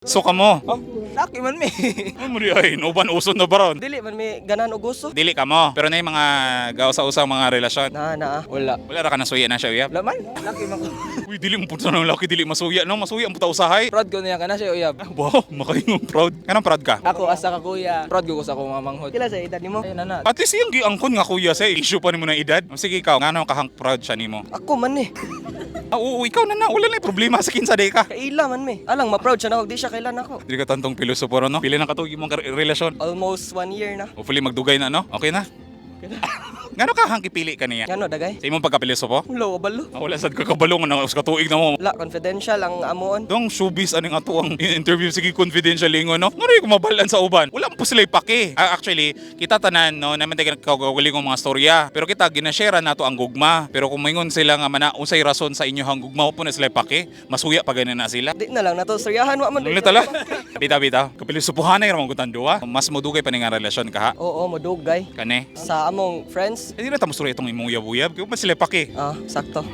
So ka mo. Oh, laki man mi. Ano mo di ay, uban usod na baron. Dili man mi ganan og gusto. Dili ka mo. Pero na yung mga gawa-sa-usang mga relasyon. Na, wala. Wala ra ka nasuya na siya, uyab. Wala man, laki man ko. Uy, dili mo punta ng laki, dili masuya. No, masuya ang puta usahay. Proud ko niya ka na siya, uyab. Wow, makaingong proud. Anong proud ka? Ako, asa ka kuya. Proud ko sa akong mamanghod. Kila sa edad nimo? Ay, nana. At least yung giangkon nga kuya sa issue pa nimo ng edad. Sige ikaw, ngano ka hang proud siya nimo? Ako man eh. Oo, ikaw na wala na problema sa kinsa day ka. Kaila man mi. Alang, ma-proud siya na, di siya kailan ako. Dili ka tantong pilosopo no? Pili na katuig mong relasyon. Almost 1 year na. Hopefully magdugay na no? Okay na? Ngano ka hang kipili ka niya? Ano, dagay? Sa imong pagkapilosopo? Ulo, balo. Wala sad ka kabalong na sa katuig na mo. Wala, confidential ang amuon. Dong showbiz aning ato ang interview sige confidential lingo no. Ngari ko mabalan sa uban. Wala po sila pake. Actually, kita tanan no naman tayo nagkagaling ng mga storya. Pero kita ginashare nato ang gugma. Pero kung maingon sila nga mana unsay rason sa inyo hang gugma po na sila pake, masuya pa ganin na sila. Di na lang nato seryahan wa man. Ulit tala. Bita. Kapilosopuhanay ramon gutang duwa. Mas modugay pa ning nga relasyon ka ha. Oo, modugay. Kane. Sa among friends, Hindi na tamo storya itong imong uyab-uyab. Kaya ba sila pake? sakto.